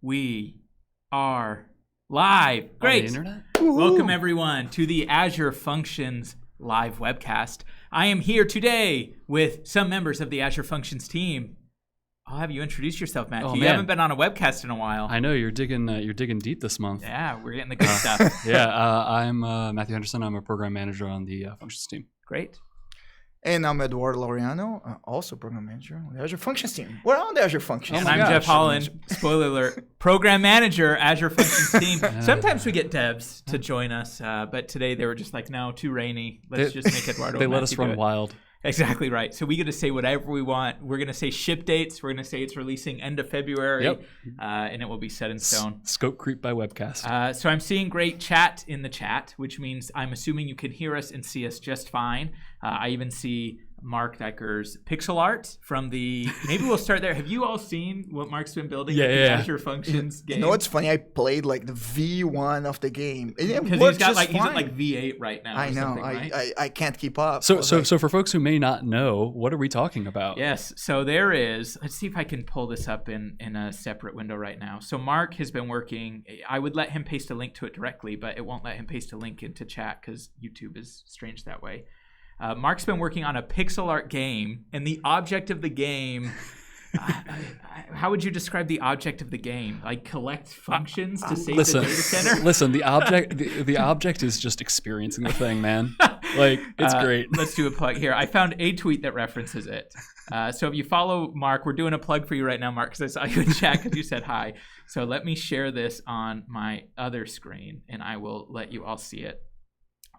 We are live. Great. On the internet? Welcome everyone to the Azure Functions live webcast. I am here today with some members of the Azure Functions team. I'll have you introduce yourself, Matthew. You haven't been on a webcast in a while. I know you're digging deep this month. Yeah, we're getting the good stuff. I'm Matthew Henderson. I'm a program manager on the Functions team. Great. And I'm Eduardo Laureano, also program manager on the Azure Functions team. We're on the Azure Functions. And I'm Jeff Holland, spoiler alert, program manager, Azure Functions team. Sometimes we get devs to join us, but today they were just like, no, too rainy. Let's just make Eduardo. They let us run wild. Exactly right. So we get to say whatever we want. We're going to say ship dates. We're going to say it's releasing end of February, and it will be set in stone. Scope creep by webcast. So I'm seeing great chat in the chat, which means I'm assuming you can hear us and see us just fine. I even see Mark Decker's pixel art from the. Maybe we'll start there. Have you all seen what Mark's been building? Yeah. The Azure Functions game. You know what's funny? I played like the V1 of the game. Because he's got he's at like V8 right now. I know. Right? I can't keep up. So for folks who may not know, what are we talking about? Yes. So there is. Let's see if I can pull this up in a separate window right now. So Mark has been working. I would let him paste a link to it directly, but it won't let him paste a link into chat because YouTube is strange that way. Mark's been working on a pixel art game, and the object of the game, how would you describe the object of the game? Like collect functions to save the data center? Listen, the object is just experiencing the thing, man. Like, it's great. Let's do a plug here. I found a tweet that references it. So if you follow Mark, we're doing a plug for you right now, Mark, because I saw you in chat because you said hi. So let me share this on my other screen, and I will let you all see it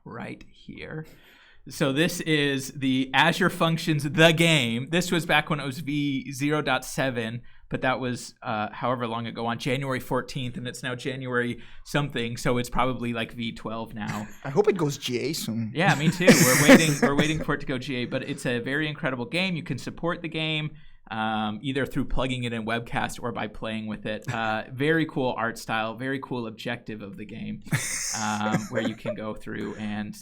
right here. So this is the Azure Functions, the game. This was back when it was V0.7, but that was however long ago, on January 14th, and it's now January something, so it's probably like V12 now. I hope it goes GA soon. Yeah, me too. We're waiting for it to go GA, but it's a very incredible game. You can support the game either through plugging it in webcast or by playing with it. Very cool art style, very cool objective of the game, where you can go through and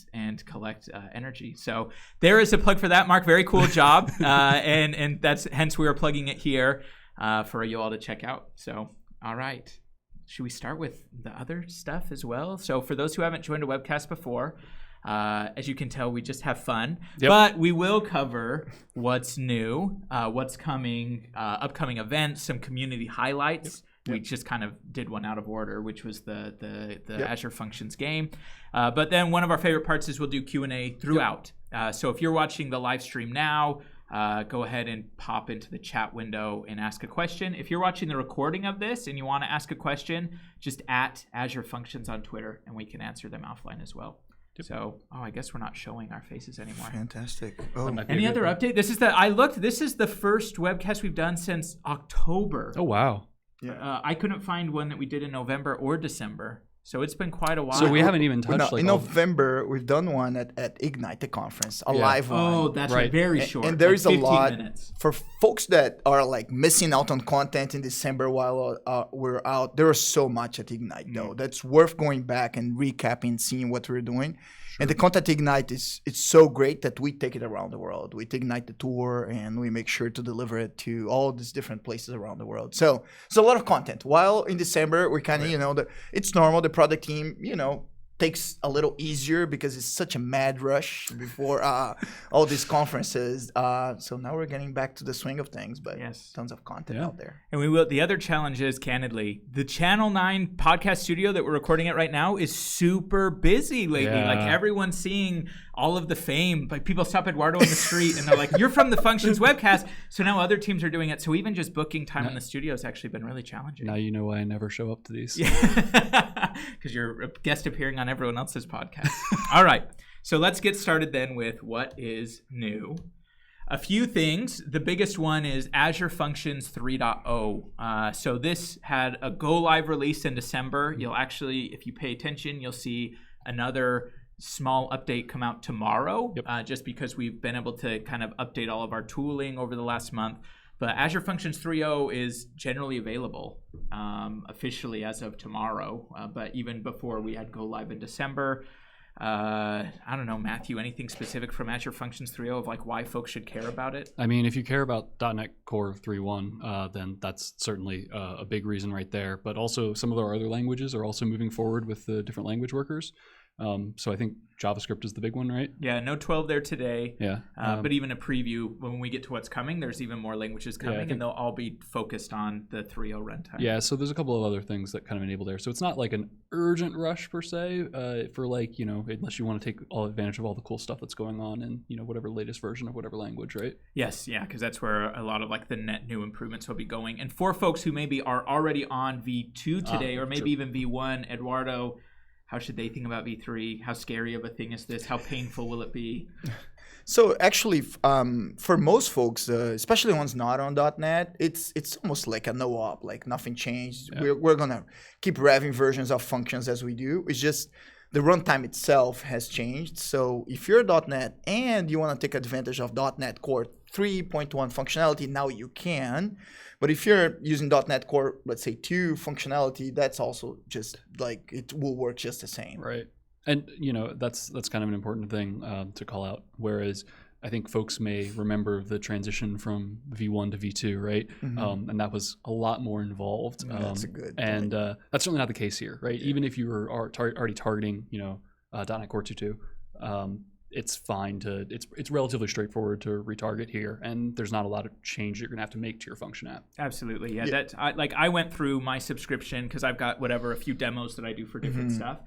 collect energy. So there is a plug for that, Mark. Very cool job, and that's hence we are plugging it here for you all to check out. So all right, should we start with the other stuff as well? So for those who haven't joined a webcast before, as you can tell, we just have fun, but we will cover what's new, what's coming, upcoming events, some community highlights. We just kind of did one out of order, which was the Azure Functions game. But then one of our favorite parts is we'll do Q&A throughout. So if you're watching the live stream now, go ahead and pop into the chat window and ask a question. If you're watching the recording of this and you want to ask a question, just at Azure Functions on Twitter, and we can answer them offline as well. So, I guess we're not showing our faces anymore. Fantastic. Any other update? This is the first webcast we've done since October. Oh, wow. Yeah. I couldn't find one that we did in November or December. So it's been quite a while. So we haven't even touched in November, we've done one at Ignite, the conference, a live one. Oh, that's right. Very short. And there is a lot minutes. For folks that are like missing out on content in December while we're out. There was so much at Ignite, though. That's worth going back and recapping, seeing what we're doing. And the content Ignite it's so great that we take it around the world. We Ignite the tour and we make sure to deliver it to all these different places around the world. So it's a lot of content. While in December, we kind of, it's normal. The product team, takes a little easier because it's such a mad rush before all these conferences. So now we're getting back to the swing of things, but tons of content out there. And we will. The other challenge is, candidly, the Channel 9 podcast studio that we're recording at right now is super busy lately. Yeah. Like everyone's seeing all of the fame. Like people stop Eduardo in the street and they're like, "You're from the Functions webcast." So now other teams are doing it. So even just booking time in the studio has actually been really challenging. Now you know why I never show up to these. Because you're a guest appearing on everyone else's podcast. All right. So let's get started then with what is new. A few things. The biggest one is Azure Functions 3.0. So this had a go live release in December. You'll actually, if you pay attention, you'll see another small update come out tomorrow, just because we've been able to kind of update all of our tooling over the last month. But Azure Functions 3.0 is generally available officially as of tomorrow. But even before we had go live in December. I don't know, Matthew, anything specific from Azure Functions 3.0 of like why folks should care about it? I mean, if you care about .NET Core 3.1, then that's certainly a big reason right there. But also some of our other languages are also moving forward with the different language workers. So I think JavaScript is the big one, right? Yeah, no 12 there today. Yeah. But even a preview, when we get to what's coming, there's even more languages coming, and they'll all be focused on the 3.0 runtime. Yeah, so there's a couple of other things that kind of enable there. So it's not like an urgent rush per se for like, unless you want to take all advantage of all the cool stuff that's going on in, whatever latest version of whatever language, right? Yes, yeah, because that's where a lot of like the net new improvements will be going. And for folks who maybe are already on V2 today, or maybe even V1, Eduardo, how should they think about V3? How scary of a thing is this? How painful will it be? So actually, for most folks, especially ones not on .NET, it's almost like a no-op, like nothing changed. Yeah. We're going to keep revving versions of functions as we do. It's just the runtime itself has changed. So if you're .NET and you want to take advantage of .NET Core 3.1 functionality, now you can. But if you're using .NET Core, let's say 2 functionality, that's also just like it will work just the same. Right. And, that's kind of an important thing to call out. Whereas I think folks may remember the transition from V1 to V2, right? Mm-hmm. And that was a lot more involved. That's a good And that's certainly not the case here, right? Yeah. Even if you were already targeting, .NET Core 2.2, it's fine to it's relatively straightforward to retarget here, and there's not a lot of change you're gonna have to make to your function app. Absolutely, yeah. I went through my subscription because I've got a few demos that I do for different stuff.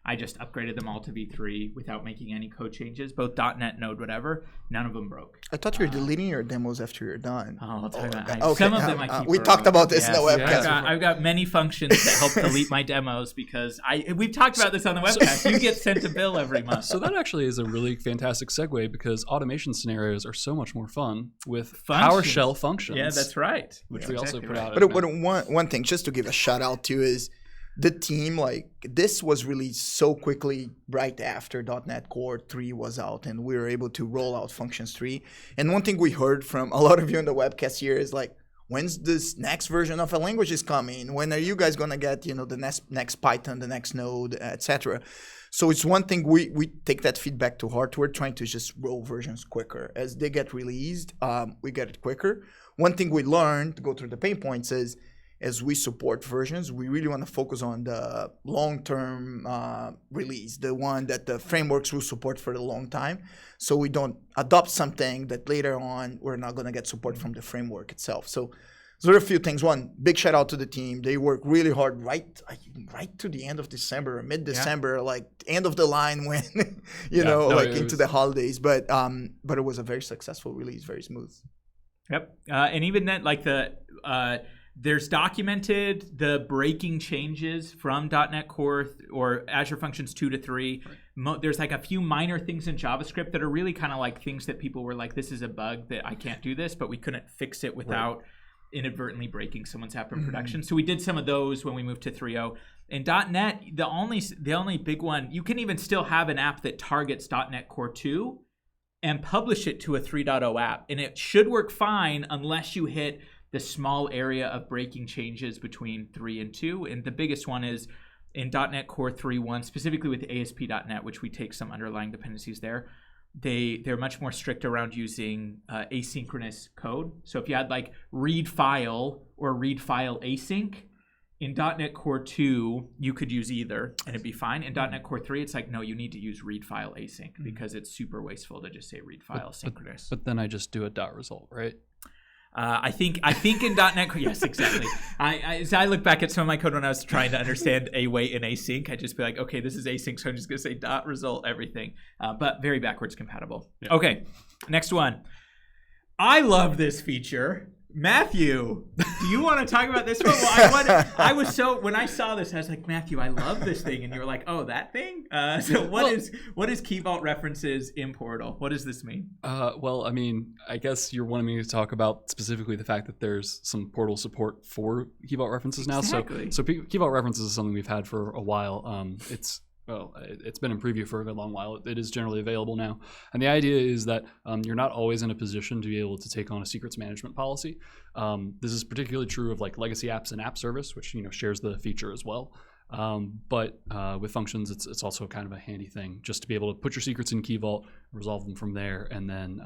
I just upgraded them all to V3 without making any code changes, both .NET, Node, whatever. None of them broke. I thought you were deleting your demos after you're done. Oh, I'll tell you that. Some of them I keep. We talked about this in the webcast. Yeah. I've got many functions that help delete my demos because we've talked about this on the webcast. You get sent a bill every month. So that actually is a really fantastic segue because automation scenarios are so much more fun with PowerShell functions. Yeah, that's right. Which we also put out. But one thing, just to give a shout out to is, the team, like, this was released so quickly right after .NET Core 3 was out, and we were able to roll out Functions 3. And one thing we heard from a lot of you in the webcast here is like, when's this next version of a language is coming? When are you guys going to get, the next Python, the next Node, etc.? So it's one thing we take that feedback to heart. We're trying to just roll versions quicker. As they get released, we get it quicker. One thing we learned, to go through the pain points, is as we support versions, we really want to focus on the long-term release, the one that the frameworks will support for a long time, so we don't adopt something that later on we're not going to get support from the framework itself. So there are a few things. One, big shout out to the team. They work really hard right to the end of December, mid-December, like end of the line when, into the holidays. But it was a very successful release, very smooth. Yep. And even then, like there's documented the breaking changes from .NET Core or Azure Functions 2 to 3. Right. There's like a few minor things in JavaScript that are really kind of like things that people were like, this is a bug that I can't do this, but we couldn't fix it without inadvertently breaking someone's app in production. So we did some of those when we moved to 3.0. In .NET, the only big one, you can even still have an app that targets .NET Core 2 and publish it to a 3.0 app. And it should work fine unless you hit the small area of breaking changes between 3 and 2. And the biggest one is in .NET Core 3.1, specifically with ASP.NET, which we take some underlying dependencies there. They're much more strict around using asynchronous code. So if you had like read file or read file async, in .NET Core 2, you could use either and it'd be fine. In .NET Core 3, it's like, no, you need to use read file async because it's super wasteful to just say read file synchronous. But then I just do a dot result, right? I think in .NET, yes, exactly. As I look back at some of my code when I was trying to understand await and async, I'd just be like, okay, this is async, so I'm just going to say dot result everything. But very backwards compatible. Yeah. Okay, next one. I love this feature. Matthew, do you want to talk about this one? Well, when I saw this, I was like, Matthew, I love this thing. And you were like, oh, that thing? So what is key vault references in Portal? What does this mean? Well, I mean, I guess you're wanting me to talk about specifically the fact that there's some Portal support for key vault references now. Exactly. So key vault references is something we've had for a while. It's been in preview for a long while. It is generally available now. And the idea is that you're not always in a position to be able to take on a secrets management policy. This is particularly true of like legacy apps and app service, which shares the feature as well. But with functions, it's also kind of a handy thing just to be able to put your secrets in Key Vault, resolve them from there, and then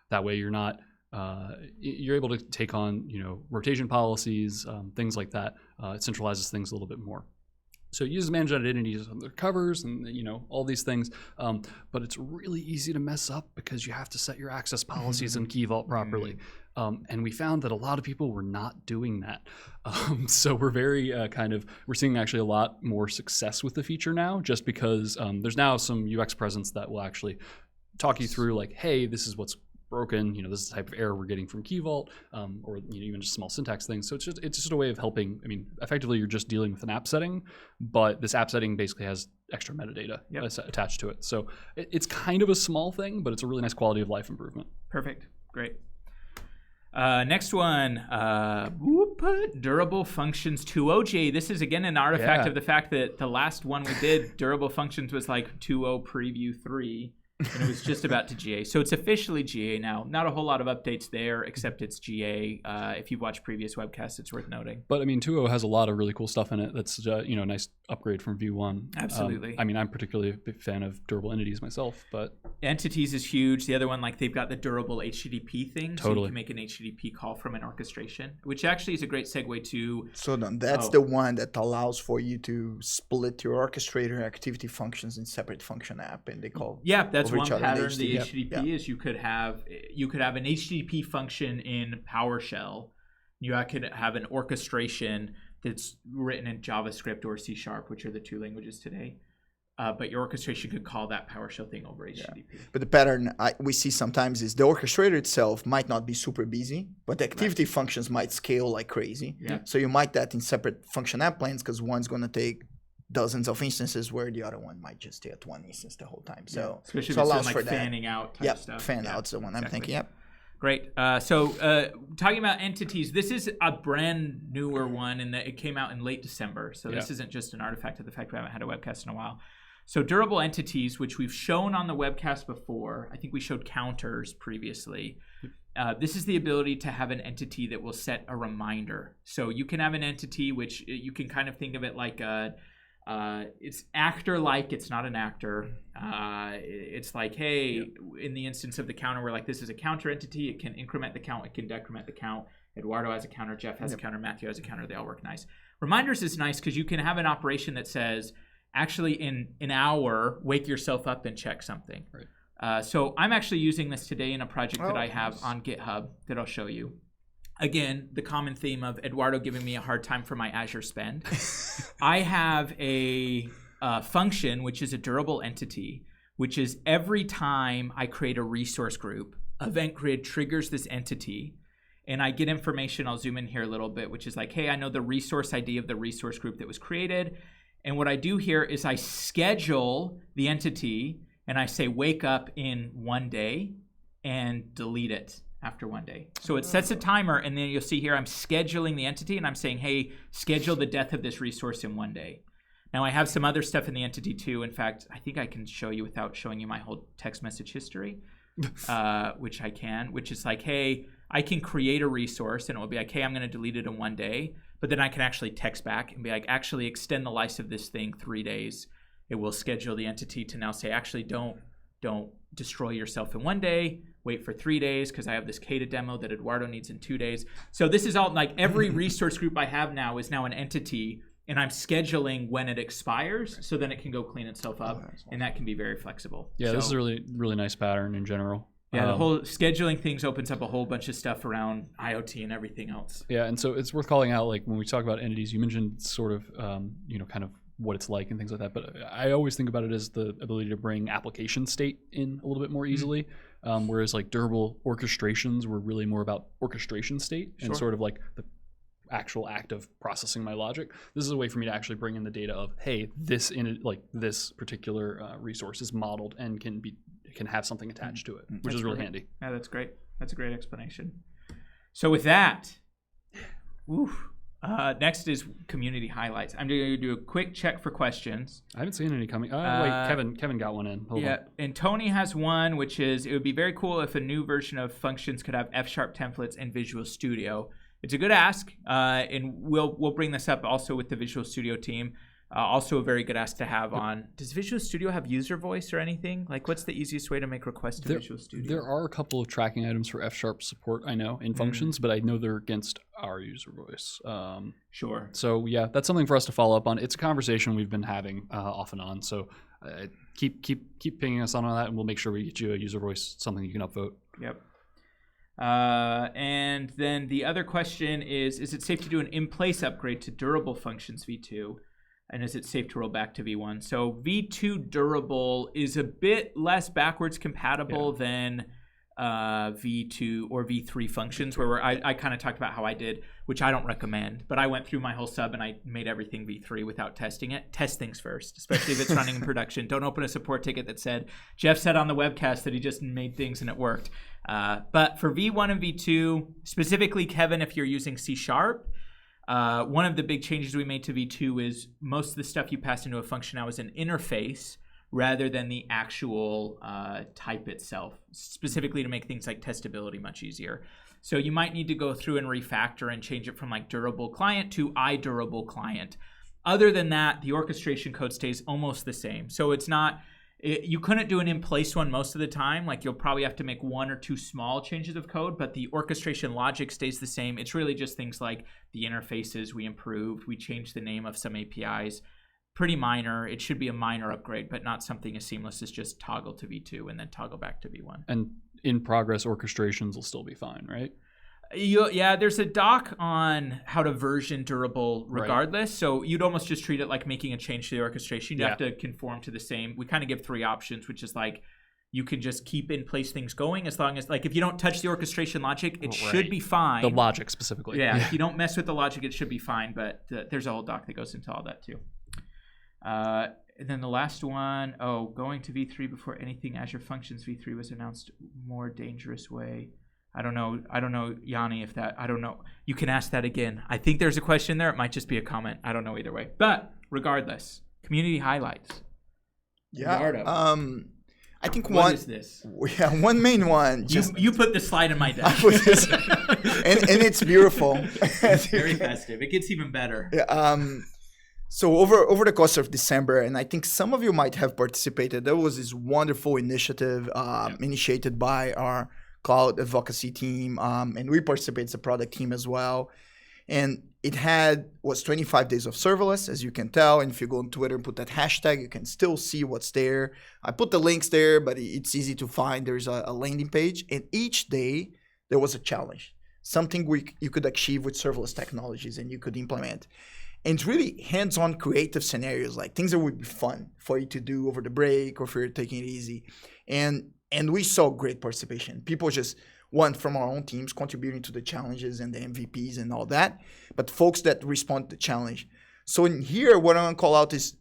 that way you're not you're able to take on rotation policies, things like that. It centralizes things a little bit more. So it uses managed identities on the covers and all these things, but it's really easy to mess up because you have to set your access policies in Key Vault properly. And we found that a lot of people were not doing that. So we're very we're seeing actually a lot more success with the feature now, just because there's now some UX presence that will actually talk you through like, hey, this is what's broken, this is the type of error we're getting from Key Vault, or even just small syntax things. So it's just a way of helping. I mean, effectively you're just dealing with an app setting, but this app setting basically has extra metadata attached to it. So it's kind of a small thing, but it's a really nice quality of life improvement. Perfect. Great. Next one, Durable Functions 2.0 This is again an artifact of the fact that the last one we did, Durable Functions, was like 2.0 Preview 3. And it was just about to GA. So it's officially GA now. Not a whole lot of updates there, except it's GA. If you've watched previous webcasts, it's worth noting. But I mean, 2.0 has a lot of really cool stuff in it. That's a nice upgrade from View 1. Absolutely. I mean, I'm particularly a big fan of durable entities myself, but entities is huge. The other one, like they've got the durable HTTP thing, totally. So you can make an HTTP call from an orchestration, which actually is a great segue to. So then that's the one that allows for you to split your orchestrator activity functions in separate function app, and they call. Yeah, that's one pattern. The HTTP is you could have an HTTP function in PowerShell. You could have an orchestration that's written in JavaScript or C#, which are the two languages today. But your orchestration could call that PowerShell thing over HTTP. But the pattern we see sometimes is the orchestrator itself might not be super busy, but the activity functions might scale like crazy. Yeah. So you might that in separate function app planes because one's going to take dozens of instances where the other one might just take one instance the whole time. So especially so if allows it's for like that. fanning out type stuff. Fan out's the one I'm thinking. Yep. Great. So talking about entities, this is a brand newer one, and it came out in late December. So this isn't just an artifact of the fact we haven't had a webcast in a while. So durable entities, which we've shown on the webcast before, I think we showed counters previously. This is the ability to have an entity that will set a reminder. So you can have an entity which you can kind of think of it like it's actor-like. It's not an actor. It's like, hey, in the instance of the counter, we're like, this is a counter entity. It can increment the count. It can decrement the count. Eduardo has a counter. Jeff has a counter. Matthew has a counter. They all work nice. Reminders is nice because you can have an operation that says, actually, in an hour, wake yourself up and check something. Right. So I'm actually using this today in a project that I have on GitHub that I'll show you. Again, the common theme of Eduardo giving me a hard time for my Azure spend. I have a function, which is a durable entity, which is every time I create a resource group, Event Grid triggers this entity, and I get information. I'll zoom in here a little bit, which is like, hey, I know the resource ID of the resource group that was created. And what I do here is I schedule the entity, and I say wake up in 1 day and delete it after 1 day. So it sets a timer, and then you'll see here I'm scheduling the entity, and I'm saying, hey, schedule the death of this resource in 1 day. Now I have some other stuff in the entity too. In fact, I think I can show you without showing you my whole text message history, which I can, which is like, hey, I can create a resource, and it will be like, hey, I'm going to delete it in 1 day. But then I can actually text back and be like, actually extend the life of this thing 3 days. It will schedule the entity to now say, actually don't destroy yourself in 1 day. Wait for 3 days because I have this Kata demo that Eduardo needs in 2 days. So this is all like every resource group I have now is now an entity, and I'm scheduling when it expires so then it can go clean itself up, and that can be very flexible. Yeah, this is a really, really nice pattern in general. Yeah, the whole scheduling things opens up a whole bunch of stuff around IoT and everything else. Yeah, and so it's worth calling out, like when we talk about entities, you mentioned sort of, kind of what it's like and things like that. But I always think about it as the ability to bring application state in a little bit more easily. Whereas like durable orchestrations were really more about orchestration state and sort of like the actual act of processing my logic. This is a way for me to actually bring in the data of, hey, this particular resource is modeled and can have something attached to it, which is really handy. Yeah, that's great. That's a great explanation. So with that, next is community highlights. I'm going to do a quick check for questions. I haven't seen any coming. Wait, Kevin got one in. Hold on. And Tony has one, which is, it would be very cool if a new version of Functions could have F# templates and Visual Studio. It's a good ask, and we'll bring this up also with the Visual Studio team. Also a very good ask to have on. Does Visual Studio have user voice or anything? Like, what's the easiest way to make requests to Visual Studio? There are a couple of tracking items for F# support, I know, in Functions, but I know they're against our user voice. Sure. So yeah, that's something for us to follow up on. It's a conversation we've been having off and on. So keep pinging us on that, and we'll make sure we get you a user voice, something you can upvote. Yep. And then the other question is it safe to do an in-place upgrade to durable functions v2? And is it safe to roll back to v1? So v2 durable is a bit less backwards compatible than v2 or v3 functions, where I kind of talked about how I did, which I don't recommend. But I went through my whole sub and I made everything v3 without testing it. Test things first, especially if it's running in production. Don't open a support ticket that said, Jeff said on the webcast that he just made things and it worked. But for v1 and v2, specifically, Kevin, if you're using C#, one of the big changes we made to v2 is most of the stuff you pass into a function now is an interface rather than the actual type itself, specifically to make things like testability much easier. So you might need to go through and refactor and change it from like durable client to iDurable client. Other than that, the orchestration code stays almost the same. So it's not, you couldn't do an in-place one most of the time. Like you'll probably have to make one or two small changes of code, but the orchestration logic stays the same. It's really just things like the interfaces we improved. We changed the name of some APIs. Pretty minor. It should be a minor upgrade, but not something as seamless as just toggle to v2 and then toggle back to v1. And in progress orchestrations will still be fine, right? Yeah, there's a doc on how to version durable regardless. Right. So you'd almost just treat it like making a change to the orchestration. You'd have to conform to the same. We kind of give three options, which is like you can just keep in place things going as long as, like, if you don't touch the orchestration logic, it should be fine. The logic specifically. Yeah, if you don't mess with the logic, it should be fine. But there's a whole doc that goes into all that too. And then the last one, going to v3 before anything Azure Functions v3 was announced, more dangerous way. I don't know, Yanni, if that, I don't know. You can ask that again. I think there's a question there. It might just be a comment. I don't know either way. But regardless, community highlights. Yeah. Eduardo. I think what is this? Yeah, one main one. You put the slide in my deck. and it's beautiful. It's very festive. It gets even better. Yeah, so over the course of December, and I think some of you might have participated, there was this wonderful initiative initiated by our cloud advocacy team, and we participate as a product team as well. And it was 25 days of serverless, as you can tell. And if you go on Twitter and put that hashtag, you can still see what's there. I put the links there, but it's easy to find. There's a landing page. And each day, there was a challenge, something you could achieve with serverless technologies and you could implement. And it's really hands-on creative scenarios, like things that would be fun for you to do over the break or if you're taking it easy. And we saw great participation. People just want from our own teams contributing to the challenges and the MVPs and all that, but folks that respond to the challenge. So in here, what I'm gonna call out is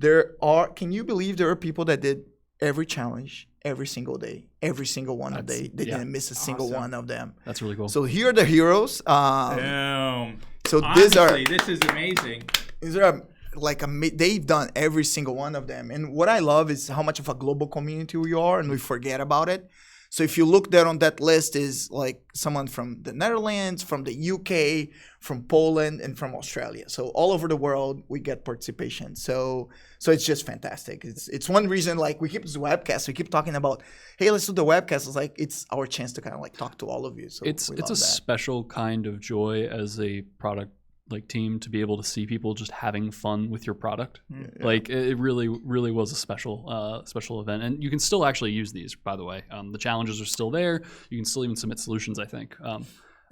can you believe there are people that did every challenge every single day, every single one of them. They didn't miss a single one of them. That's really cool. So here are the heroes. Boom. So honestly, this is amazing. They've done every single one of them. And what I love is how much of a global community we are, and we forget about it. So if you look there on that list is like someone from the Netherlands, from the UK, from Poland, and from Australia. So all over the world, we get participation. So it's just fantastic. It's one reason, like, we keep this webcast. We keep talking about, hey, let's do the webcast. It's like it's our chance to kind of like talk to all of you. So it's a special kind of joy as a product like team to be able to see people just having fun with your product. Yeah. Like it really was a special event, and you can still actually use these, by the way. The challenges are still there. You can still even submit solutions, I think.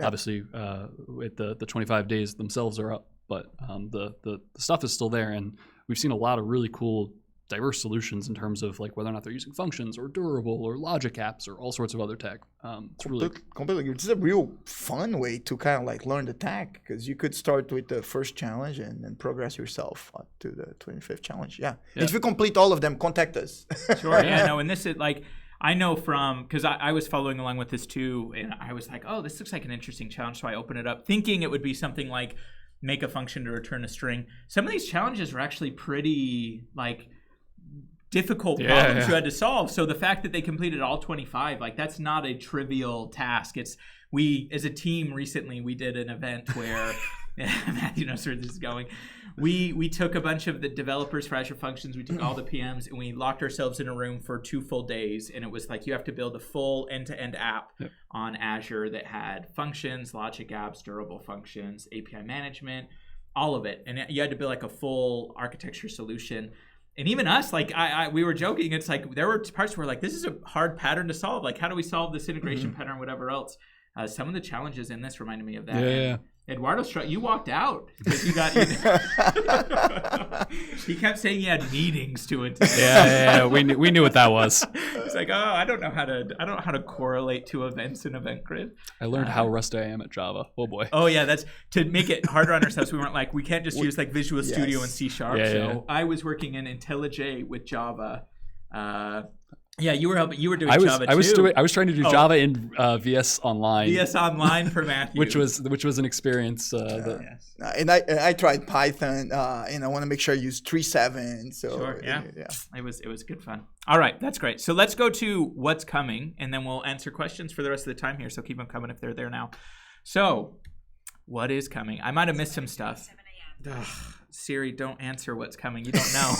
Obviously the 25 days themselves are up, but the stuff is still there, and we've seen a lot of really cool diverse solutions in terms of like whether or not they're using functions or durable or logic apps or all sorts of other tech. It's really completely. It's a real fun way to kind of like learn the tech, because you could start with the first challenge and then progress yourself up to the 25th challenge. Yeah. If you complete all of them, contact us. Sure. Yeah. No. And this is like, I know because I was following along with this too, and I was like, oh, this looks like an interesting challenge. So I opened it up thinking it would be something like make a function to return a string. Some of these challenges were actually pretty like difficult problems you had to solve. So the fact that they completed all 25, like that's not a trivial task. We as a team recently, we did an event where Matthew knows where this is going. We took a bunch of the developers for Azure Functions, we took all the PMs, and we locked ourselves in a room for 2 full days. And it was like you have to build a full end-to-end app on Azure that had functions, logic apps, durable functions, API management, all of it. And you had to build like a full architecture solution. And even us, like we were joking, it's like there were parts where like, this is a hard pattern to solve. Like, how do we solve this integration pattern, whatever else? Some of the challenges in this reminded me of that. Yeah. Eduardo, you walked out because you got. He kept saying he had meetings to attend. Yeah. We knew what that was. It's like, I don't know how to correlate to events in Event Grid. I learned how rusty I am at Java. Oh boy. Oh yeah, that's to make it harder on ourselves. We weren't like we can't just use like Visual Studio and C#. So I was working in IntelliJ with Java. Yeah, you were helping. You were doing Java too. I was trying to do Java in VS Online. VS Online for Matthew, which was an experience. And I tried Python, and I want to make sure I use 3.7. So sure, yeah, it was good fun. All right, that's great. So let's go to what's coming, and then we'll answer questions for the rest of the time here. So keep them coming if they're there now. So, what is coming? I might have missed some stuff. Ugh, Siri, don't answer what's coming. You don't know.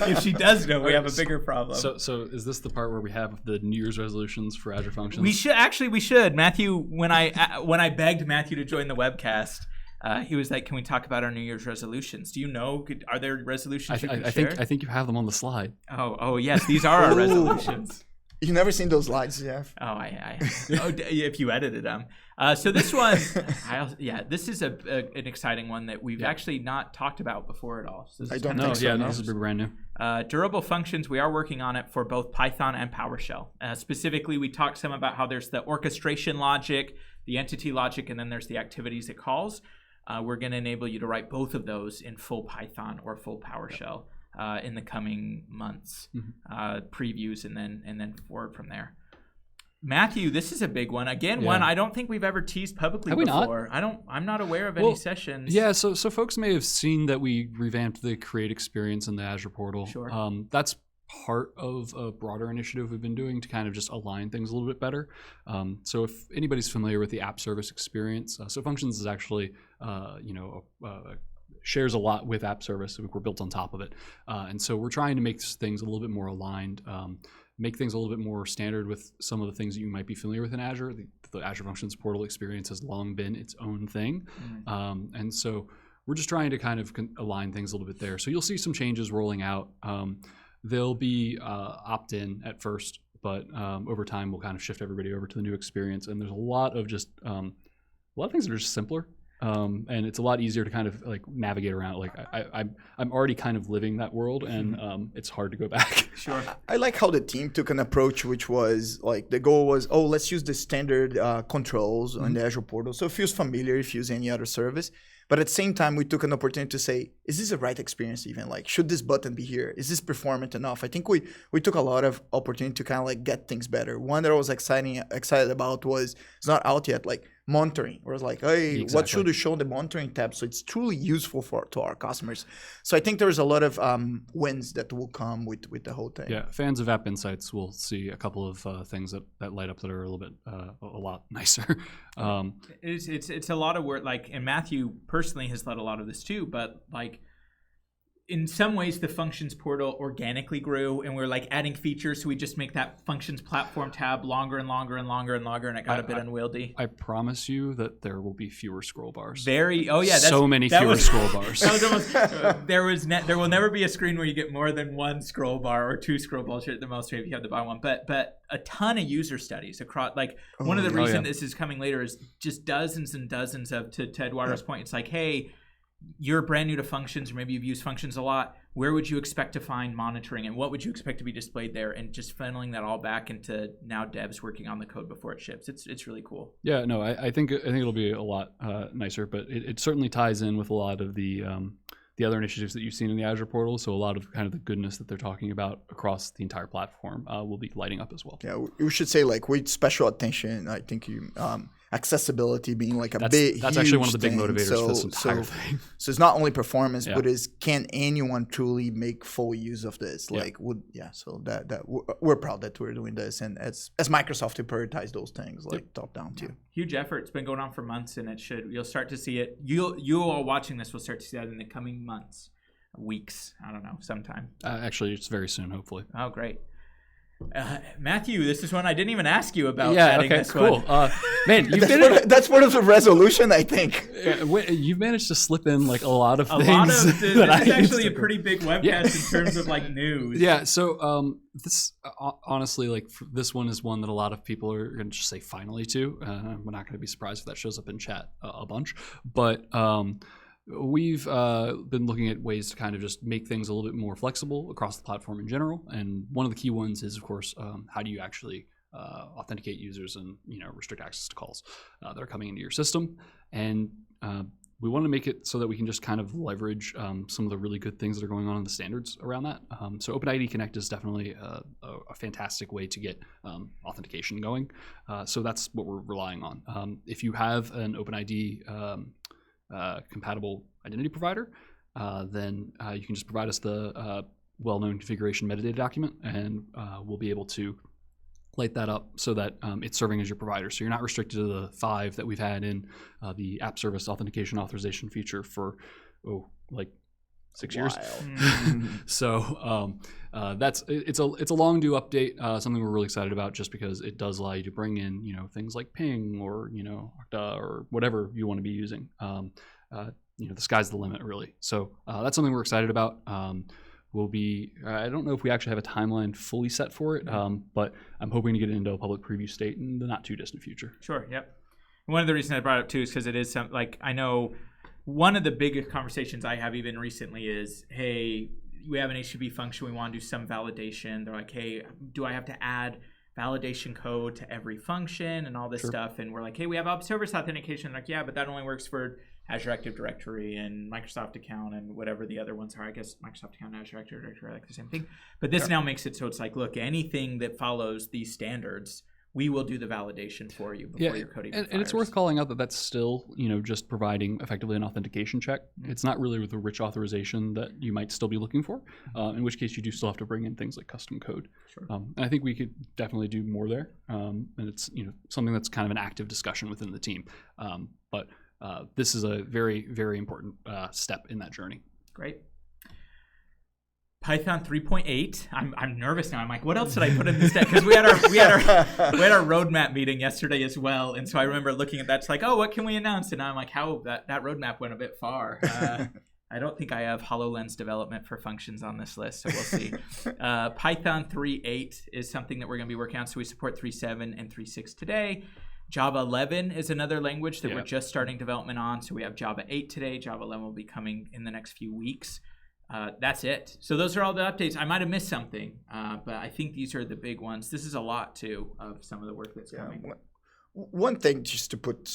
If she does know, we have a bigger problem. So is this the part where we have the New Year's resolutions for Azure Functions? We should. Matthew, when I begged Matthew to join the webcast, he was like, "Can we talk about our New Year's resolutions? Do you know? Are there resolutions you can share?" I think you have them on the slide. Oh yes, these are our resolutions. You've never seen those slides, Jeff? Oh, if you edited them. So this one, this is an exciting one that we've actually not talked about before at all. So I don't think so. This is brand new. Durable functions, we are working on it for both Python and PowerShell. Specifically, we talked some about how there's the orchestration logic, the entity logic, and then there's the activities it calls. We're going to enable you to write both of those in full Python or full PowerShell. In the coming months, previews, and then forward from there. Matthew, this is a big one. Again, one I don't think we've ever teased publicly before. I'm not aware of any sessions. Yeah, so folks may have seen that we revamped the Create experience in the Azure portal. Sure. That's part of a broader initiative we've been doing to kind of just align things a little bit better. So if anybody's familiar with the app service experience, so Functions is actually, shares a lot with app service. We're built on top of it. And so we're trying to make things a little bit more aligned, make things a little bit more standard with some of the things that you might be familiar with in Azure. The Azure Functions portal experience has long been its own thing. And so we're just trying to kind of align things a little bit there. So you'll see some changes rolling out. They'll be opt-in at first, but over time we'll kind of shift everybody over to the new experience. And there's a lot of things that are just simpler. And it's a lot easier to kind of like navigate around. Like I'm already kind of living that world, and it's hard to go back. Sure. I like how the team took an approach, which was like the goal was, let's use the standard controls on the Azure portal, so it feels familiar if you use any other service. But at the same time, we took an opportunity to say, is this the right experience even? Like, should this button be here? Is this performant enough? I think we took a lot of opportunity to kind of like get things better. One that I was excited about was, it's not out yet, like monitoring. Where it's like, hey, what should we show the monitoring tab? So it's truly useful to our customers. So I think there's a lot of wins that will come with the whole thing. Yeah, fans of App Insights will see a couple of things that light up that are a little bit, a lot nicer. It's a lot of work, like, and Matthew personally has led a lot of this too, but like in some ways the Functions portal organically grew, and we're like adding features, so we just make that Functions platform tab longer and longer and longer and longer, and it got a bit unwieldy. I promise you that there will be fewer scroll bars. So many fewer scroll bars. There will never be a screen where you get more than one scroll bar or two scroll bars at the most, maybe if you have the bottom one. But a ton of user studies across. Like one of the reasons this is coming later is just dozens and dozens of, to Eduardo's point, it's like, hey, you're brand new to Functions, or maybe you've used Functions a lot. Where would you expect to find monitoring, and what would you expect to be displayed there? And just funneling that all back into now devs working on the code before it ships. It's really cool. Yeah, no, I think it'll be a lot nicer, but it certainly ties in with a lot of the other initiatives that you've seen in the Azure portal. So a lot of kind of the goodness that they're talking about across the entire platform will be lighting up as well. Yeah, we should say like with special attention. I think accessibility being like that's actually one of the big thing. motivators for this entire thing. So it's not only performance, Yeah. but is can anyone truly make full use of this? Yeah. Like so that we're proud that we're doing this, and as Microsoft to prioritize those things like top down too. Huge effort. It's been going on for months, and you'll start to see it. You all watching this will start to see that in the coming months, weeks. I don't know, sometime. Actually, it's very soon, hopefully. Oh, great. Matthew, this is one I didn't even ask you about. Adding this cool. one. Man, that's part of the resolution, I think. You've managed to slip in like a lot of things. This is actually a pretty big webcast in terms of like news. Yeah. So this honestly, like this one is one that a lot of people are going to just say finally to. We're not going to be surprised if that shows up in chat a bunch, but. We've been looking at ways to kind of just make things a little bit more flexible across the platform in general. And one of the key ones is, of course, how do you actually authenticate users and restrict access to calls that are coming into your system. And we want to make it so that we can just kind of leverage some of the really good things that are going on in the standards around that. So OpenID Connect is definitely a fantastic way to get authentication going. So that's what we're relying on. If you have an OpenID compatible identity provider, then you can just provide us the well-known configuration metadata document, and we'll be able to light that up so that it's serving as your provider. So you're not restricted to the 5 that we've had in the app service authentication authorization feature for like 6 years. So it's a long due update, something we're really excited about, just because it does allow you to bring in things like ping or Okta or whatever you want to be using. The sky's the limit, really. So that's something we're excited about. I don't know if we actually have a timeline fully set for it, but I'm hoping to get it into a public preview state in the not too distant future. Sure. Yep. One of the reasons I brought it up too is because it is I know. One of the biggest conversations I have even recently is, hey, we have an HTTP function. We want to do some validation. They're like, hey, do I have to add validation code to every function and all this stuff? And we're like, hey, we have service authentication. They're like, yeah, but that only works for Azure Active Directory and Microsoft account and whatever the other ones are. I guess Microsoft account and Azure Active Directory are like the same thing. But this now makes it so it's like, look, anything that follows these standards, we will do the validation for you before your code even fires. And it's worth calling out that that's still, just providing effectively an authentication check. Mm-hmm. It's not really with a rich authorization that you might still be looking for, in which case you do still have to bring in things like custom code. Sure. And I think we could definitely do more there. And it's something that's kind of an active discussion within the team. But this is a very, very important step in that journey. Great. Python 3.8. I'm nervous now. I'm like, what else did I put in this deck? Because we had our roadmap meeting yesterday as well, and so I remember looking at that. It's like, oh, what can we announce? And now I'm like, how that roadmap went a bit far. I don't think I have HoloLens development for functions on this list, so we'll see. Python 3.8 is something that we're going to be working on. So we support 3.7 and 3.6 today. Java 11 is another language that we're just starting development on. So we have Java 8 today. Java 11 will be coming in the next few weeks. That's it. So those are all the updates. I might have missed something, but I think these are the big ones. This is a lot, too, of some of the work that's coming. One thing, just to put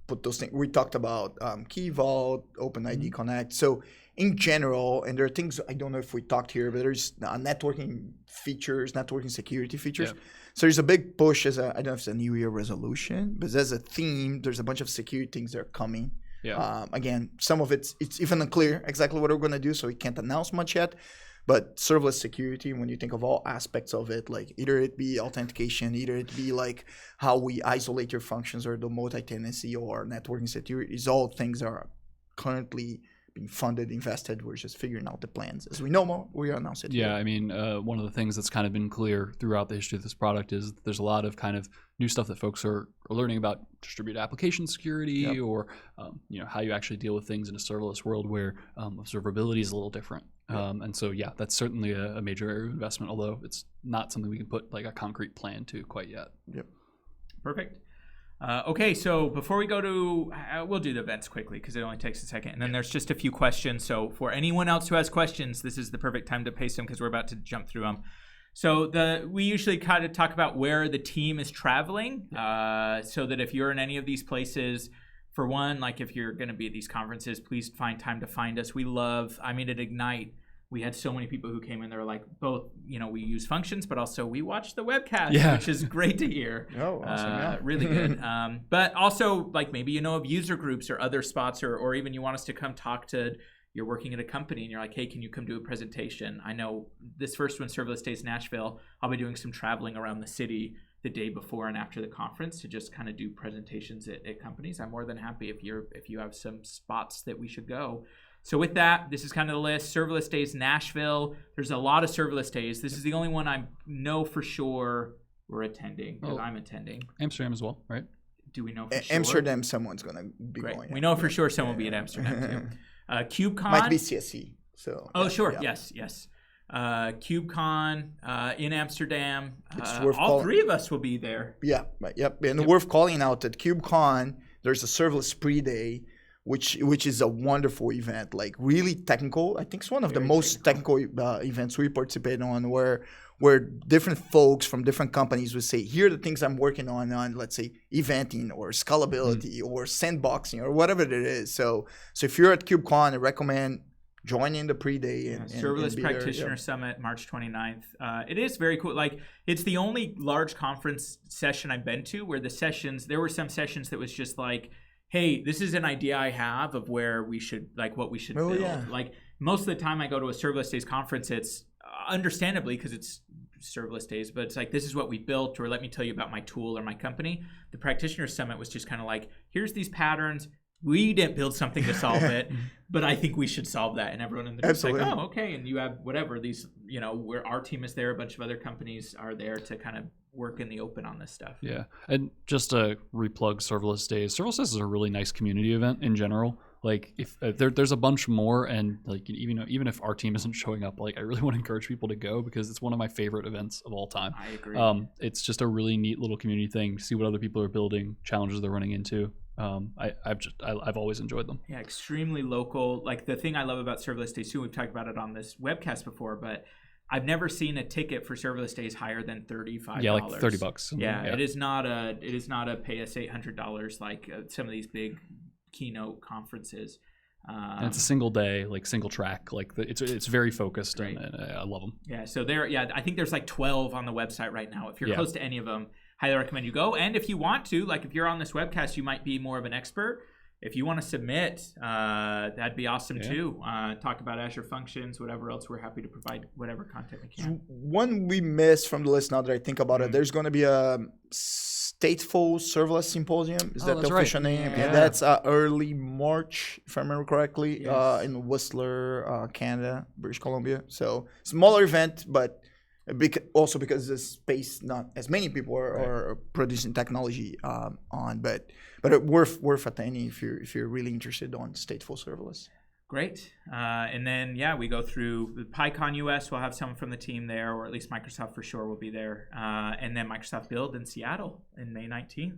put those things, we talked about Key Vault, OpenID Connect. So in general, and there are things, I don't know if we talked here, but there's networking features, networking security features. Yeah. So there's a big push I don't know if it's a New Year resolution, but as a theme, there's a bunch of security things that are coming. Yeah. Again, some of it's even unclear exactly what we're going to do, so we can't announce much yet. But serverless security, when you think of all aspects of it, like either it be authentication, either it be like how we isolate your functions or the multi-tenancy or networking security, is all things that are currently being funded, invested. We're just figuring out the plans. As we know more, we announce it. Yeah, I mean, one of the things that's kind of been clear throughout the history of this product is there's a lot of kind of new stuff that folks are learning about distributed application security, or how you actually deal with things in a serverless world where observability is a little different. And so, that's certainly a major area of investment, although it's not something we can put like a concrete plan to quite yet. Yep. Perfect. Okay, so before we go to, we'll do the events quickly because it only takes a second. And then there's just a few questions. So for anyone else who has questions, this is the perfect time to paste them because we're about to jump through them. So we usually kind of talk about where the team is traveling, so that if you're in any of these places, for one, like if you're going to be at these conferences, please find time to find us. We love, at Ignite, we had so many people who came in. They were like, both, we use Functions, but also we watch the webcast, which is great to hear. Oh, awesome. Really good. But also, like, maybe of user groups or other spots, or even you want us to come talk to, you're working at a company and you're like, hey, can you come do a presentation? I know this first one, Serverless Days Nashville, I'll be doing some traveling around the city the day before and after the conference to just kind of do presentations at companies. I'm more than happy if you have some spots that we should go. So with that, this is kind of the list. Serverless Days Nashville. There's a lot of Serverless Days. This is the only one I know for sure we're attending, because I'm attending. Amsterdam as well, right? Do we know for sure? Amsterdam, someone's going to be Great. going. We know for sure someone will be at Amsterdam too. KubeCon. Might be CSE. So. Oh, sure. Yeah. Yes. KubeCon in Amsterdam. All three of us will be there. Yeah. And worth calling out that KubeCon, there's a serverless pre-day, which is a wonderful event, like really technical. I think it's one of the most technical events we participate on, where different folks from different companies would say, here are the things I'm working on, let's say, eventing or scalability or sandboxing or whatever it is. So if you're at KubeCon, I recommend joining the pre-day. And Serverless Practitioner Summit, March 29th. It is very cool. Like, it's the only large conference session I've been to where there were some sessions that was just like, hey, this is an idea I have of where we should, like, what we should build. Yeah. Like, most of the time I go to a Serverless Days conference, it's understandably because it's Serverless Days, but it's like, this is what we built, or let me tell you about my tool or my company. The Practitioner Summit was just kind of like, here's these patterns. We didn't build something to solve it, but I think we should solve that. And everyone in the room is like, oh, okay. And you have whatever these, where our team is there, a bunch of other companies are there to kind of work in the open on this stuff. Yeah. And just to replug Serverless Days, Serverless Days is a really nice community event in general. Like, if there's a bunch more, and like, even if our team isn't showing up, like, I really want to encourage people to go, because it's one of my favorite events of all time. I agree. It's just a really neat little community thing. See what other people are building, challenges they're running into. I've always enjoyed them. Yeah, extremely local. Like, the thing I love about Serverless Days too, we've talked about it on this webcast before, but I've never seen a ticket for Serverless Days higher than $35. Yeah, like $30. Yeah, it is not a pay us $800 like some of these big keynote conferences. And it's a single day, like single track, like it's very focused, and I love them. Yeah, so I think there's like 12 on the website right now. If you're close to any of them, highly recommend you go. And if you want to, like, if you're on this webcast, you might be more of an expert. If you want to submit, that'd be awesome too. Talk about Azure Functions, whatever else. We're happy to provide whatever content we can. One we missed from the list, now that I think about it, there's going to be a Stateful Serverless Symposium. Is that the official name? Yeah. And that's early March, if I remember correctly, in Whistler, Canada, British Columbia. So smaller event, but also because the space, not as many people are producing technology on, but worth attending if you're really interested on stateful serverless. Great. And then, we go through the PyCon US. We'll have someone from the team there, or at least Microsoft for sure will be there. And then Microsoft Build in Seattle in May 19th.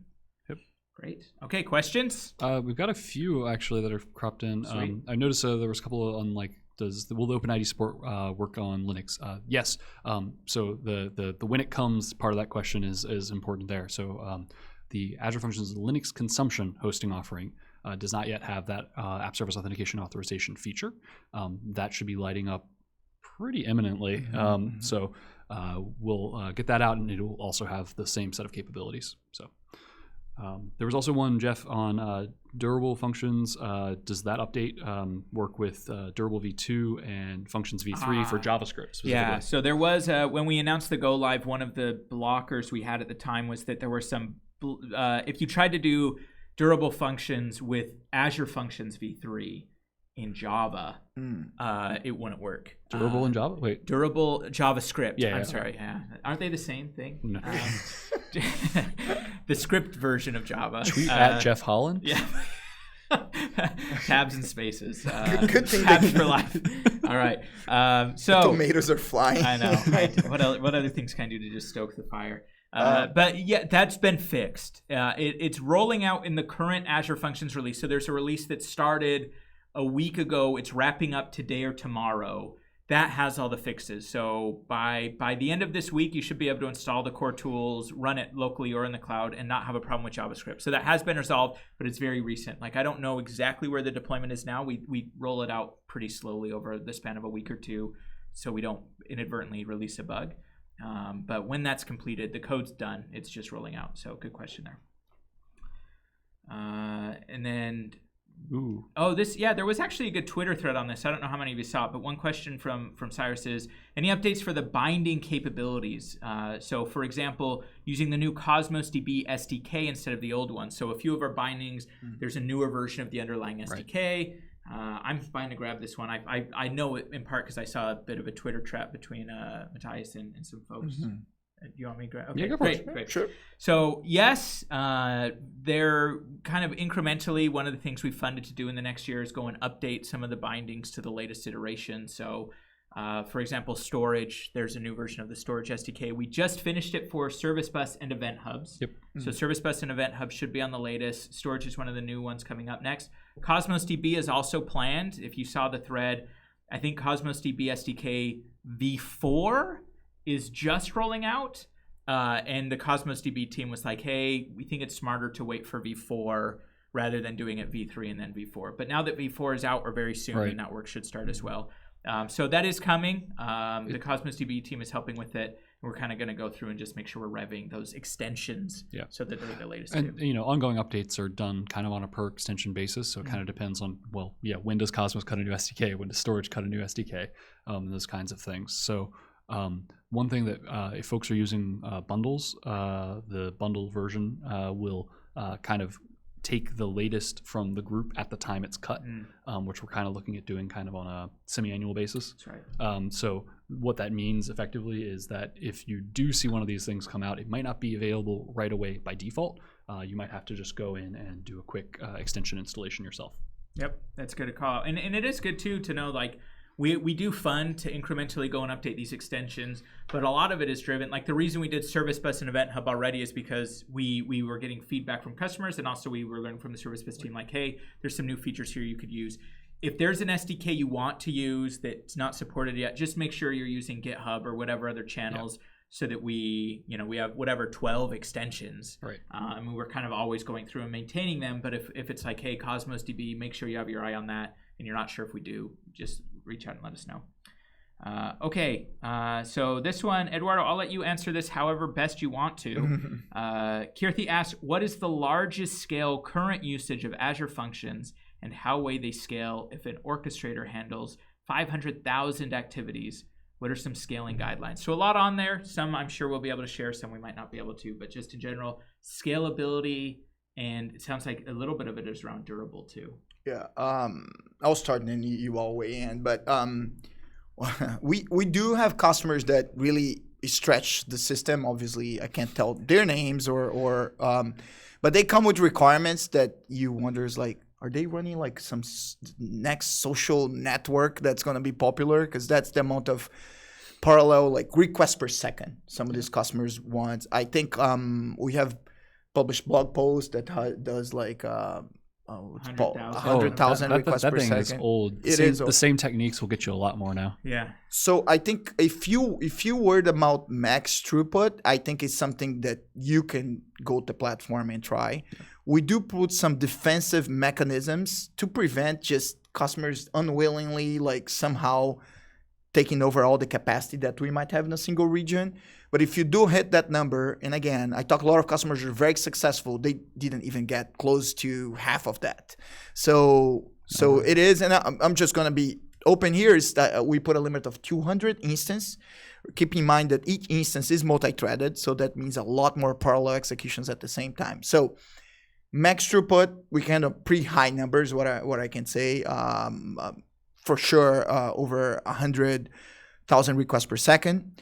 Yep. Great. Okay, questions? We've got a few, actually, that have cropped in. I noticed there was a couple on, like, will the OpenID support work on Linux? Yes. So the when it comes part of that question is important there. So the Azure Functions Linux consumption hosting offering does not yet have that app service authentication authorization feature. That should be lighting up pretty imminently. So we'll get that out, and it will also have the same set of capabilities. So there was also one, Jeff, on durable functions. Does that update work with durable v2 and functions v3 for JavaScript specifically? Yeah, so there was, when we announced the go live, one of the blockers we had at the time was that there were some, if you tried to do durable functions with Azure Functions v3 in Java, it wouldn't work. Durable in Java? Wait. Durable JavaScript. Yeah, I'm sorry. Yeah. Aren't they the same thing? No. The script version of Java. Tweet at Jeff Holland? Yeah. Tabs and spaces. Good thing tabs for life. All right. So the tomatoes are flying. I know. Right? What other things can I do to just stoke the fire? But yeah, that's been fixed. It's rolling out in the current Azure Functions release. So there's a release that started a week ago. It's wrapping up today or tomorrow. that has all the fixes. So by the end of this week, you should be able to install the core tools, run it locally or in the cloud, and not have a problem with JavaScript. So that has been resolved, but it's very recent. Like, I don't know exactly where the deployment is now. We roll it out pretty slowly over the span of a week or two, so we don't inadvertently release a bug. But when that's completed, the code's done. It's just rolling out. So good question there. And then... Ooh. Oh, there was actually a good Twitter thread on this. I don't know how many of you saw it, but one question from Cyrus is, any updates for the binding capabilities? So, for example, using the new Cosmos DB SDK instead of the old one. So a few of our bindings, there's a newer version of the underlying SDK. Right. I'm fine to grab this one. I know it in part because I saw a bit of a Twitter trap between Matthias and some folks. Mm-hmm. You want me to grab? Okay, yeah, great. Sure. So yes, they're kind of incrementally. One of the things we funded to do in the next year is go and update some of the bindings to the latest iteration. So, for example, storage. There's a new version of the storage SDK. We just finished it for Service Bus and Event Hubs. Yep. So Service Bus and Event Hubs should be on the latest. Storage is one of the new ones coming up next. Cosmos DB is also planned. If you saw the thread, I think Cosmos DB SDK v4 is just rolling out, and the Cosmos DB team was like, hey, we think it's smarter to wait for v4 rather than doing it v3 and then v4. But now that v4 is out, or very soon, right, and that work should start as well. So that is coming. The Cosmos DB team is helping with it. We're kind of going to go through and just make sure we're revving those extensions so that they're the latest. And ongoing updates are done kind of on a per extension basis. So it kind of depends on, when does Cosmos cut a new SDK? When does storage cut a new SDK? Those kinds of things. So one thing that if folks are using bundles, the bundle version will kind of take the latest from the group at the time it's cut, which we're kind of looking at doing kind of on a semi-annual basis. That's right. So what that means effectively is that if you do see one of these things come out, it might not be available right away by default. You might have to just go in and do a quick extension installation yourself. Yep, that's good to call. And it is good too to know, like, we do fund to incrementally go and update these extensions, but a lot of it is driven, like the reason we did Service Bus and Event Hub already is because we were getting feedback from customers, and also we were learning from the Service Bus team, like, hey, there's some new features here you could use. If there's an SDK you want to use that's not supported yet, just make sure you're using GitHub or whatever other channels so that we have whatever 12 extensions. Right. I mean, we're kind of always going through and maintaining them, but if it's like, hey, Cosmos DB, make sure you have your eye on that, and you're not sure if we do, just reach out and let us know. So this one, Eduardo, I'll let you answer this however best you want to. Kirthi asks, what is the largest scale current usage of Azure Functions, and how will they scale if an orchestrator handles 500,000 activities? What are some scaling guidelines? So a lot on there. Some I'm sure we'll be able to share, some we might not be able to, but just in general, scalability, and it sounds like a little bit of it is around durable too. Yeah, I'll start and then you all weigh in. But we do have customers that really stretch the system. Obviously, I can't tell their names but they come with requirements that you wonder is like, are they running like some next social network that's going to be popular? Because that's the amount of parallel like requests per second some of these customers want. I think we have published blog posts that does like 100,000 requests that per thing second. Is old. It is old. The same techniques will get you a lot more now. Yeah. So I think if you worried about max throughput, I think it's something that you can go to the platform and try. Yeah. We do put some defensive mechanisms to prevent just customers unwillingly like somehow taking over all the capacity that we might have in a single region. But if you do hit that number, and again, I talk a lot of customers who are very successful, they didn't even get close to half of that. So it is, and I'm just going to be open here, is that we put a limit of 200 instances. Keep in mind that each instance is multi-threaded, so that means a lot more parallel executions at the same time. So max throughput, we kind of pretty high numbers, what I can say. For sure, over 100,000 requests per second.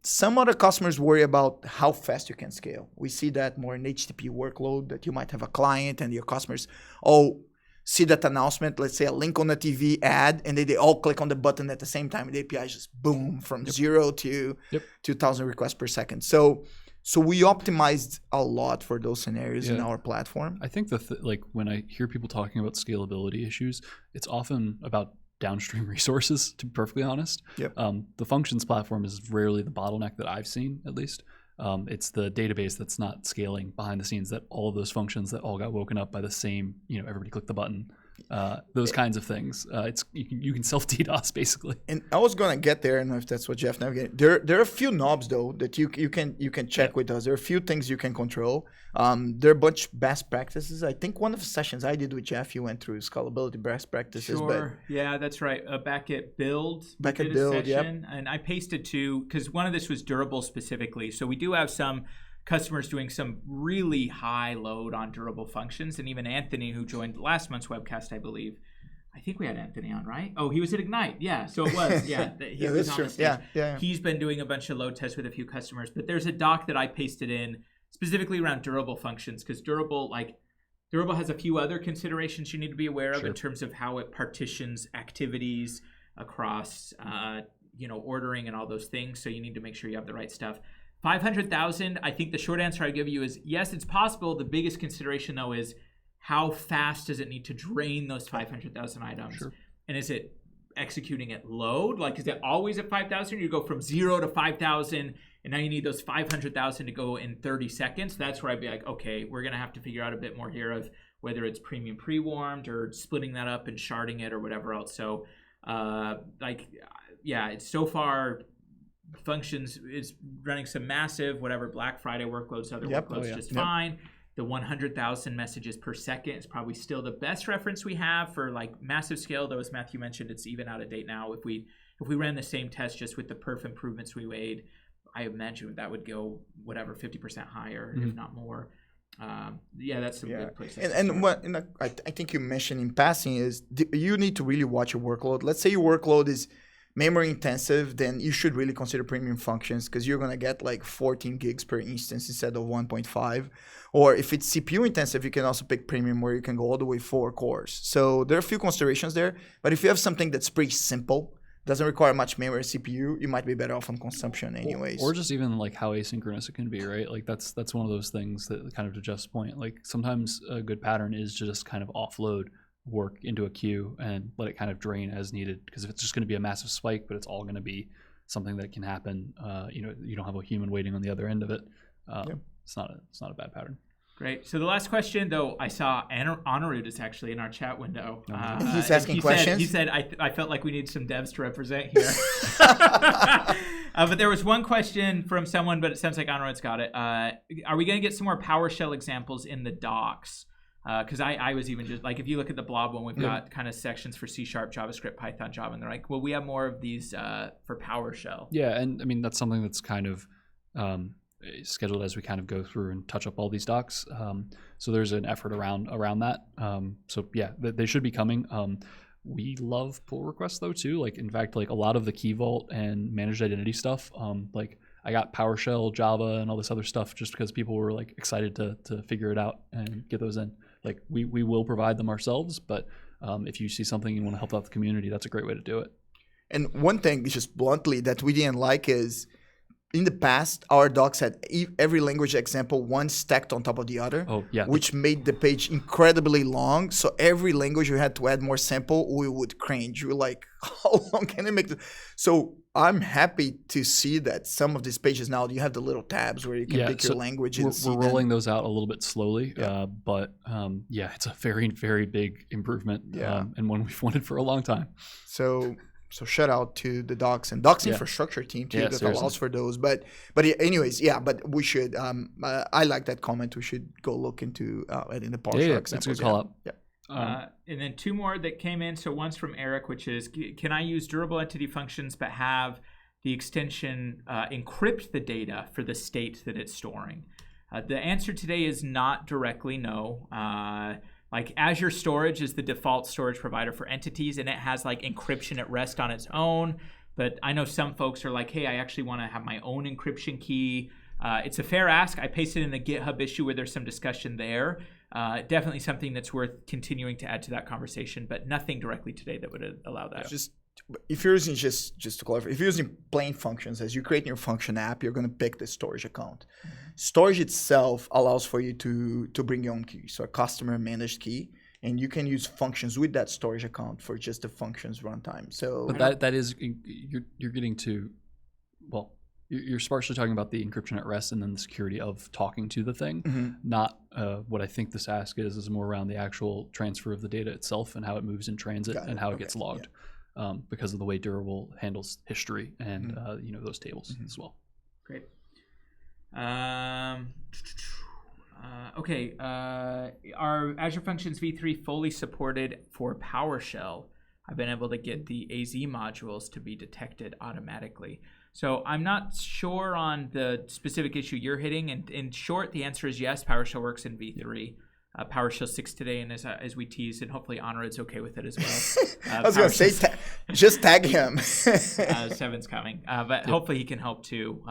Some other customers worry about how fast you can scale. We see that more in HTTP workload, that you might have a client and your customers all see that announcement, let's say a link on the TV ad, and they all click on the button at the same time. And the API just boom from 0 to 2,000 requests per second. So we optimized a lot for those scenarios in our platform. I think like when I hear people talking about scalability issues, it's often about downstream resources, to be perfectly honest. Yep. The functions platform is rarely the bottleneck that I've seen, at least. It's the database that's not scaling behind the scenes, that all of those functions that all got woken up by the same, everybody click the button, those kinds of things. You can self DDoS basically. And I was gonna get there, and if that's what Jeff navigated. There are a few knobs though that you can check with us. There are a few things you can control. There are a bunch of best practices. I think one of the sessions I did with Jeff, you went through scalability best practices. Sure. Yeah, that's right. Back at Build. Back at Build, yep. And I pasted two because one of this was durable specifically. So we do have some customers doing some really high load on durable functions. And even Anthony, who joined last month's webcast, I believe. I think we had Anthony on, right? Oh, he was at Ignite. Yeah, so it was. Yeah, he was on the stage. Yeah. He's been doing a bunch of load tests with a few customers. But there's a doc that I pasted in specifically around durable functions, because durable has a few other considerations you need to be aware of in terms of how it partitions activities across, ordering and all those things. So you need to make sure you have the right stuff. 500,000, I think the short answer I give you is yes, it's possible. The biggest consideration, though, is how fast does it need to drain those 500,000 items? Sure. And is it executing at load? Like, is it always at 5,000? You go from 0 to 5,000, and now you need those 500,000 to go in 30 seconds. That's where I'd be like, okay, we're going to have to figure out a bit more here of whether it's premium pre-warmed or splitting that up and sharding it or whatever else. So, it's so far... Functions is running some massive, whatever, Black Friday workloads, other workloads fine. The 100,000 messages per second is probably still the best reference we have for like massive scale, though as Matthew mentioned, it's even out of date now. If we ran the same test just with the perf improvements we made, I imagine that would go 50% higher, if not more. That's some good places. I think you mentioned in passing is you need to really watch your workload. Let's say your workload is memory intensive, then you should really consider premium functions, because you're going to get like 14 gigs per instance instead of 1.5. Or if it's CPU intensive, you can also pick premium, where you can go all the way 4 cores. So there are a few considerations there. But if you have something that's pretty simple, doesn't require much memory or CPU, you might be better off on consumption anyways. Or just even like how asynchronous it can be, right? Like that's one of those things that, kind of to Jeff's point, like sometimes a good pattern is to just kind of offload work into a queue and let it kind of drain as needed, because if it's just going to be a massive spike, but it's all going to be something that can happen, you don't have a human waiting on the other end of it. It's not a bad pattern. Great. So the last question, though, I saw Anirudh is actually in our chat window. He's asking questions. He said, I felt like we need some devs to represent here. But there was one question from someone, but it sounds like Anirudh's got it. Are we going to get some more PowerShell examples in the docs? Because I was even just like, if you look at the blob one, we've got kind of sections for C#, JavaScript, Python, Java, and they're like, well, we have more of these for PowerShell. Yeah, and I mean, that's something that's kind of scheduled as we kind of go through and touch up all these docs. So there's an effort around that. So yeah, they should be coming. We love pull requests though too. Like in fact, like a lot of the Key Vault and managed identity stuff, like I got PowerShell, Java, and all this other stuff just because people were like excited to figure it out and get those in. Like we will provide them ourselves, but if you see something and want to help out the community, that's a great way to do it. And one thing, just bluntly, that we didn't like is in the past, our docs had every language example one stacked on top of the other, which made the page incredibly long. So every language you had to add more sample, we would cringe. We were like, how long can I make this? So I'm happy to see that some of these pages now, you have the little tabs where you can pick your language. We're rolling those out a little bit slowly, but it's a very, very big improvement and one we've wanted for a long time. So shout out to the docs and docs infrastructure team too that allows for those. But anyways, but we should. I like that comment. We should go look into in the PowerShell examples. That's a good call up. Yeah. And then two more that came in. So one's from Eric, which is, can I use durable entity functions but have the extension encrypt the data for the state that it's storing? The answer today is not directly no. Like Azure Storage is the default storage provider for entities, and it has like encryption at rest on its own. But I know some folks are like, hey, I actually want to have my own encryption key. It's a fair ask. I pasted in the GitHub issue where there's some discussion there. Definitely something that's worth continuing to add to that conversation, but nothing directly today that would allow that. If you're using, just to clarify, if you're using plain functions, as you create your function app, you're going to pick the storage account. Storage itself allows for you to bring your own key, so a customer managed key. and you can use functions with that storage account for just the functions runtime. So But that is you're getting to, well, you're partially talking about the encryption at rest and then the security of talking to the thing, not what I think this ask is more around the actual transfer of the data itself and how it moves in transit and how it gets logged, because of the way Durable handles history and those tables as well. Great. Okay. Are Azure Functions v3 fully supported for PowerShell? I've been able to get the AZ modules to be detected automatically. So I'm not sure on the specific issue you're hitting. And in short, the answer is yes, PowerShell works in v3. PowerShell 6 today, and as we teased, and hopefully Honorad's okay with it as well. I was going to say, just tag him. 7's coming, but hopefully he can help too.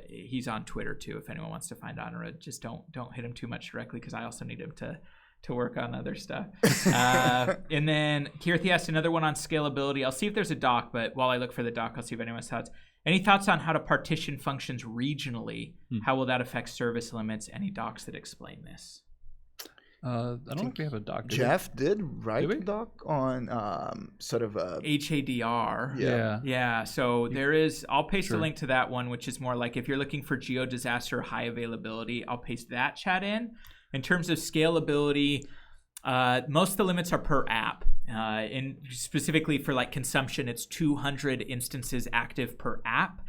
He's on Twitter too. If anyone wants to find Honorad, just don't hit him too much directly because I also need him to work on other stuff. And then Kirthi asked another one on scalability. I'll see if there's a doc, but while I look for the doc, I'll see if anyone's thoughts. Any thoughts on how to partition functions regionally? How will that affect service limits? Any docs that explain this? I don't know if we have a doc. Jeff did write a doc on sort of a HADR. Yeah. So there is. I'll paste a link to that one, which is more like if you're looking for geo disaster high availability. I'll paste that chat in. In terms of scalability, most of the limits are per app. And specifically for like consumption, it's 200 instances active per app.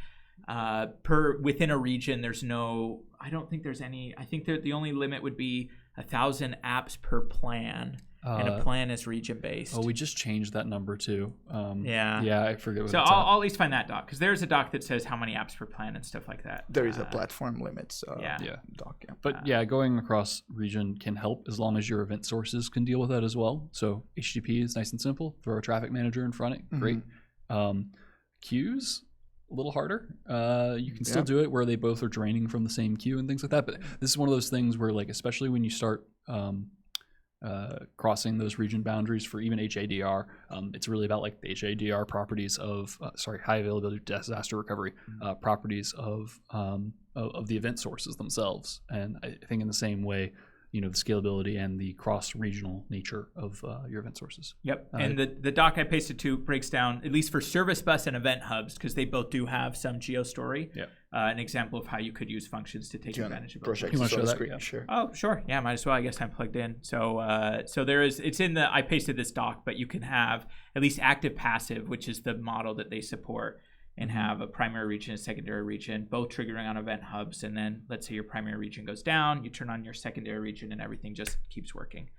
Within a region, there's no. I don't think there's any. I think the only limit would be 1,000 apps per plan, and a plan is region based. Oh, we just changed that number too. Yeah, I forget. So I'll at least find that doc because there's a doc that says how many apps per plan and stuff like that. There is a platform limits. Doc. Yeah. But going across region can help as long as your event sources can deal with that as well. So HTTP is nice and simple. Throw a traffic manager in front of it. Great. Queues. A little harder. You can still do it where they both are draining from the same queue and things like that. But this is one of those things where, like, especially when you start crossing those region boundaries for even HADR, it's really about like the HADR properties of high availability disaster recovery properties of the event sources themselves. And I think in the same way, the scalability and the cross-regional nature of your event sources. Yep, and the doc I pasted to breaks down, at least for Service Bus and Event Hubs, because they both do have some geo-story, an example of how you could use functions to take advantage of it. You want to show that? Yeah. Sure. Oh, sure. Yeah, might as well. I guess I'm plugged in. So there is, it's in the, I pasted this doc, but you can have at least active passive, which is the model that they support, and have a primary region and secondary region, both triggering on event hubs. And then let's say your primary region goes down, you turn on your secondary region and everything just keeps working.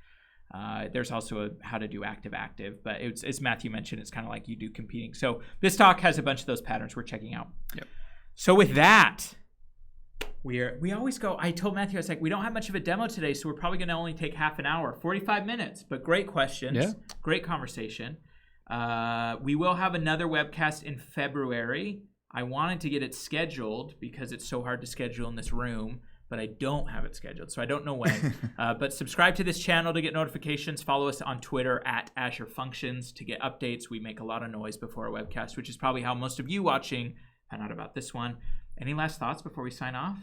There's also how to do active, but it's, as Matthew mentioned, it's kind of like you do competing. So this talk has a bunch of those patterns we're checking out. Yep. So with that, we always go, I told Matthew, I was like, we don't have much of a demo today, so we're probably going to only take half an hour, 45 minutes, but great questions, great conversation. We will have another webcast in February. I wanted to get it scheduled because it's so hard to schedule in this room, but I don't have it scheduled, so I don't know when. But subscribe to this channel to get notifications. Follow us on Twitter at Azure Functions to get updates. We make a lot of noise before our webcast, which is probably how most of you watching found out about this one. Any last thoughts before we sign off?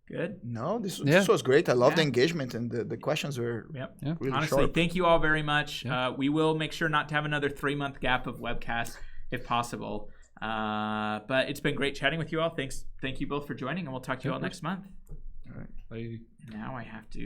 Good. No, this was great. I love the engagement and the questions were really honestly sharp. Thank you all very much. We will make sure not to have another 3-month gap of webcasts if possible. But it's been great chatting with you all. Thank you both for joining, and we'll talk to you all next month. All right. Bye. Now I have to